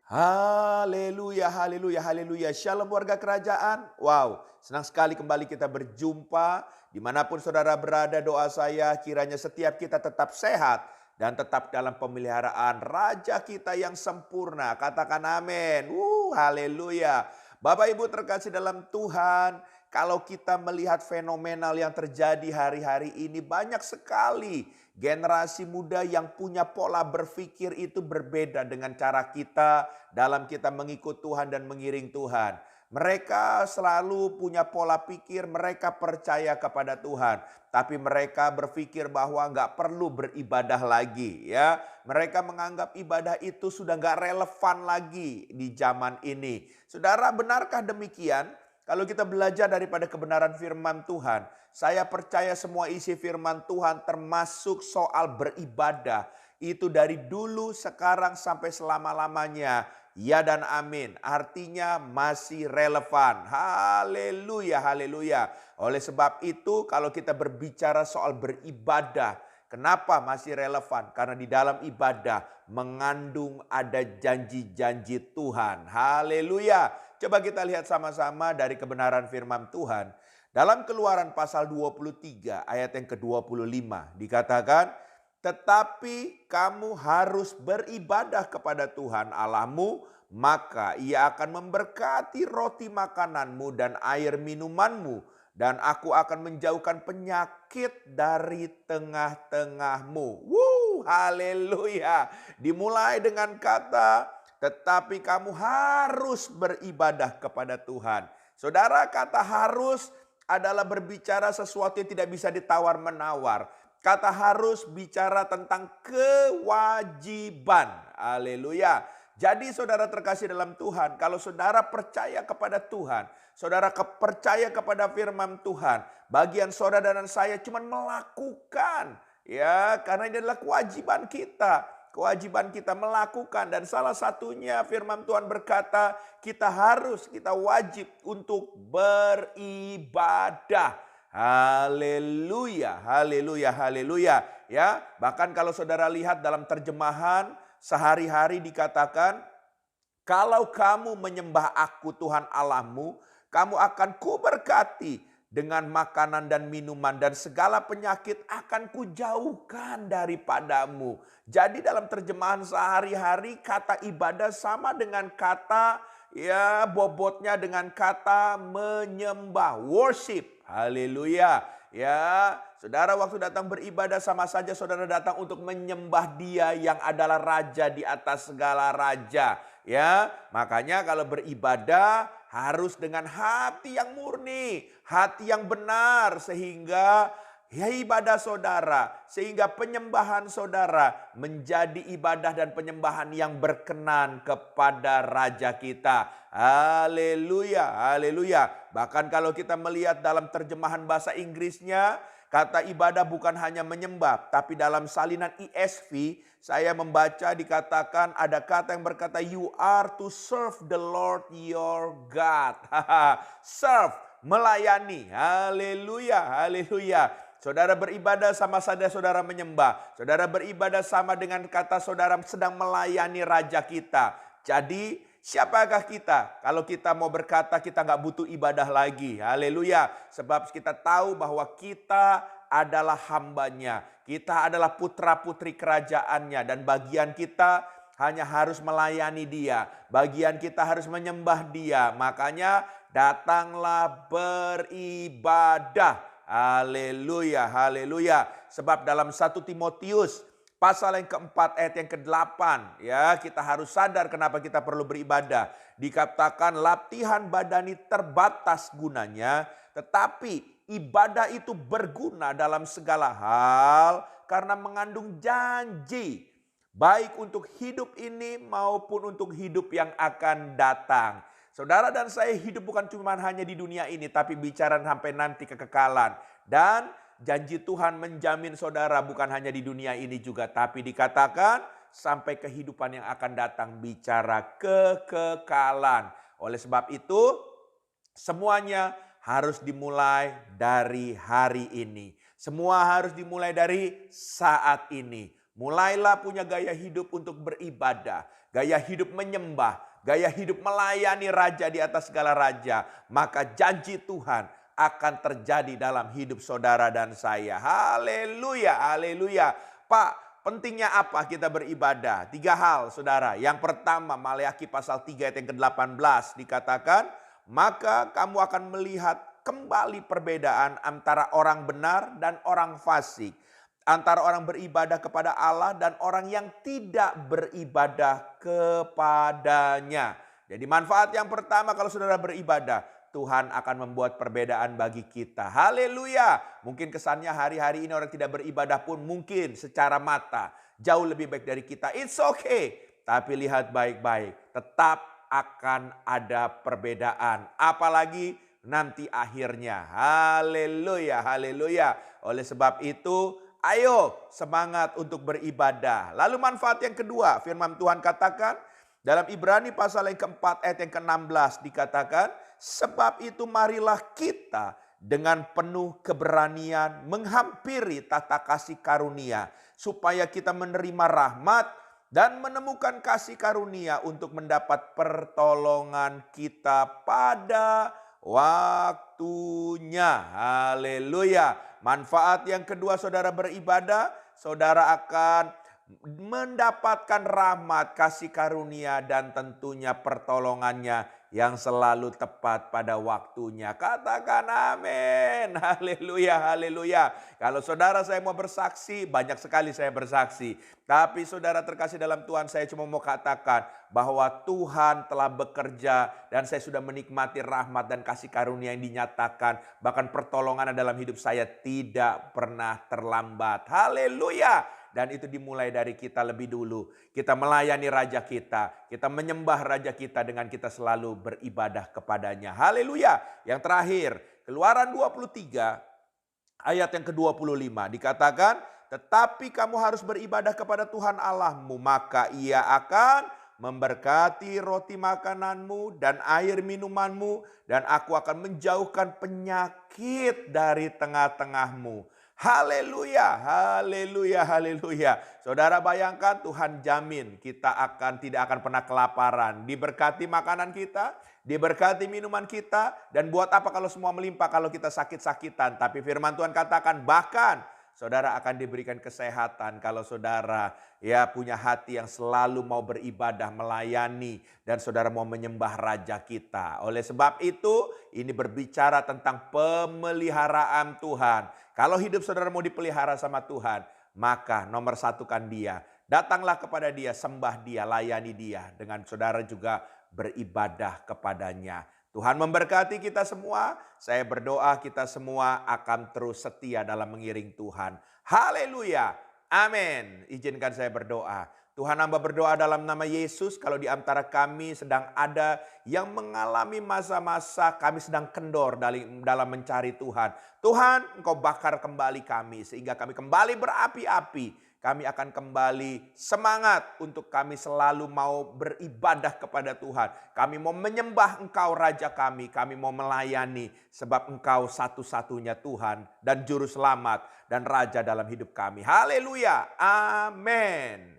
Haleluya, haleluya, haleluya. Shalom warga kerajaan. Wow, senang sekali kembali kita berjumpa. Dimanapun saudara berada, doa saya kiranya setiap kita tetap sehat dan tetap dalam pemeliharaan Raja kita yang sempurna. Katakan amin. Haleluya. Bapak Ibu terkasih dalam Tuhan, kalau kita melihat fenomenal yang terjadi hari-hari ini, banyak sekali generasi muda yang punya pola berpikir itu berbeda dengan cara kita dalam kita mengikut Tuhan dan mengiring Tuhan. Mereka selalu punya pola pikir, mereka percaya kepada Tuhan. Tapi mereka berpikir bahwa nggak perlu beribadah lagi, ya. Mereka menganggap ibadah itu sudah nggak relevan lagi di zaman ini. Saudara, benarkah demikian? Kalau kita belajar daripada kebenaran firman Tuhan, saya percaya semua isi firman Tuhan termasuk soal beribadah. Itu dari dulu, sekarang, sampai selama-lamanya. Ya dan amin. Artinya masih relevan. Haleluya, haleluya. Oleh sebab itu kalau kita berbicara soal beribadah, kenapa masih relevan? Karena di dalam ibadah mengandung ada janji-janji Tuhan. Haleluya. Coba kita lihat sama-sama dari kebenaran firman Tuhan. Dalam Keluaran pasal 23 ayat yang ke-25 dikatakan, tetapi kamu harus beribadah kepada Tuhan Allahmu, maka Ia akan memberkati roti makananmu dan air minumanmu, dan aku akan menjauhkan penyakit dari tengah-tengahmu. Haleluya. Dimulai dengan kata tetapi kamu harus beribadah kepada Tuhan. Saudara, kata harus adalah berbicara sesuatu yang tidak bisa ditawar-menawar. Kata harus bicara tentang kewajiban. Haleluya. Jadi saudara terkasih dalam Tuhan, kalau saudara percaya kepada Tuhan, saudara percaya kepada firman Tuhan, bagian saudara dan saya cuma melakukan. Ya, karena ini adalah kewajiban kita. Kewajiban kita melakukan, dan salah satunya firman Tuhan berkata kita wajib untuk beribadah. Haleluya, haleluya, haleluya. Ya, bahkan kalau saudara lihat dalam terjemahan sehari-hari dikatakan, kalau kamu menyembah aku Tuhan Allahmu, kamu akan kuberkati dengan makanan dan minuman, dan segala penyakit akan kujauhkan daripadamu. Jadi dalam terjemahan sehari-hari kata ibadah sama dengan kata, ya, bobotnya dengan kata menyembah, worship. Haleluya. Ya, saudara waktu datang beribadah sama saja saudara datang untuk menyembah Dia yang adalah raja di atas segala raja. Ya, makanya kalau beribadah harus dengan hati yang murni, hati yang benar, sehingga ya ibadah saudara, sehingga penyembahan saudara menjadi ibadah dan penyembahan yang berkenan kepada Raja kita. Haleluya, haleluya. Bahkan kalau kita melihat dalam terjemahan bahasa Inggrisnya, kata ibadah bukan hanya menyembah, tapi dalam salinan ESV saya membaca dikatakan ada kata yang berkata you are to serve the Lord your God. Serve, melayani. Haleluya, haleluya. Saudara beribadah sama saja saudara menyembah. Saudara beribadah sama dengan kata saudara sedang melayani Raja kita. Jadi siapakah kita? Kalau kita mau berkata kita nggak butuh ibadah lagi. Haleluya. Sebab kita tahu bahwa kita adalah hambanya. Kita adalah putra-putri kerajaannya. Dan bagian kita hanya harus melayani Dia. Bagian kita harus menyembah Dia. Makanya datanglah beribadah. Haleluya, haleluya. Sebab dalam 1 Timotius pasal yang keempat ayat yang ke-8, ya, kita harus sadar kenapa kita perlu beribadah. Dikatakan latihan badani terbatas gunanya, tetapi ibadah itu berguna dalam segala hal karena mengandung janji, baik untuk hidup ini maupun untuk hidup yang akan datang. Saudara dan saya hidup bukan cuma hanya di dunia ini, tapi bicara sampai nanti kekekalan. Dan janji Tuhan menjamin saudara bukan hanya di dunia ini juga, tapi dikatakan sampai kehidupan yang akan datang, bicara kekekalan. Oleh sebab itu, semuanya harus dimulai dari hari ini. Semua harus dimulai dari saat ini. Mulailah punya gaya hidup untuk beribadah, gaya hidup menyembah, gaya hidup melayani raja di atas segala raja. Maka janji Tuhan akan terjadi dalam hidup saudara dan saya. Haleluya, haleluya. Pak, pentingnya apa kita beribadah? 3 hal saudara. Yang pertama, Maleakhi pasal 3 ayat yang ke-18 dikatakan, maka kamu akan melihat kembali perbedaan antara orang benar dan orang fasik, antara orang beribadah kepada Allah dan orang yang tidak beribadah kepadanya. Jadi manfaat yang pertama kalau saudara beribadah, Tuhan akan membuat perbedaan bagi kita. Haleluya. Mungkin kesannya hari-hari ini orang tidak beribadah pun mungkin secara mata jauh lebih baik dari kita. It's okay. Tapi lihat baik-baik, tetap akan ada perbedaan. Apalagi nanti akhirnya. Haleluya, haleluya. Oleh sebab itu, ayo semangat untuk beribadah. Lalu manfaat yang kedua, firman Tuhan katakan dalam Ibrani pasal yang keempat ayat yang ke-16 dikatakan, sebab itu marilah kita dengan penuh keberanian menghampiri tata kasih karunia, supaya kita menerima rahmat dan menemukan kasih karunia untuk mendapat pertolongan kita pada waktunya. Haleluya. Manfaat yang kedua saudara beribadah, saudara akan mendapatkan rahmat, kasih karunia, dan tentunya pertolongannya yang selalu tepat pada waktunya. Katakan amin. Haleluya, haleluya. Kalau saudara saya mau bersaksi, banyak sekali saya bersaksi. Tapi saudara terkasih dalam Tuhan, saya cuma mau katakan bahwa Tuhan telah bekerja dan saya sudah menikmati rahmat dan kasih karunia yang dinyatakan. Bahkan pertolongan dalam hidup saya tidak pernah terlambat. Haleluya. Dan itu dimulai dari kita lebih dulu. Kita melayani Raja kita. Kita menyembah Raja kita dengan kita selalu beribadah kepadanya. Haleluya. Yang terakhir, Keluaran 23 ayat yang ke-25 dikatakan, tetapi kamu harus beribadah kepada Tuhan Allahmu, maka Ia akan memberkati roti makananmu dan air minumanmu, dan aku akan menjauhkan penyakit dari tengah-tengahmu. Haleluya, haleluya, haleluya. Saudara bayangkan Tuhan jamin kita tidak akan pernah kelaparan. Diberkati makanan kita, diberkati minuman kita. Dan buat apa kalau semua melimpah kalau kita sakit-sakitan. Tapi firman Tuhan katakan bahkan saudara akan diberikan kesehatan kalau saudara punya hati yang selalu mau beribadah, melayani, dan saudara mau menyembah Raja kita. Oleh sebab itu ini berbicara tentang pemeliharaan Tuhan. Kalau hidup saudara mau dipelihara sama Tuhan, maka nomor satukan Dia. Datanglah kepada Dia, sembah Dia, layani Dia. Dengan saudara juga beribadah kepadanya. Tuhan memberkati kita semua. Saya berdoa kita semua akan terus setia dalam mengiring Tuhan. Haleluya. Amin. Izinkan saya berdoa. Tuhan, hamba berdoa dalam nama Yesus, kalau di antara kami sedang ada yang mengalami masa-masa kami sedang kendor dalam mencari Tuhan. Tuhan, Engkau bakar kembali kami sehingga kami kembali berapi-api. Kami akan kembali semangat untuk kami selalu mau beribadah kepada Tuhan. Kami mau menyembah Engkau Raja kami mau melayani sebab Engkau satu-satunya Tuhan dan Juru Selamat dan Raja dalam hidup kami. Haleluya, amin.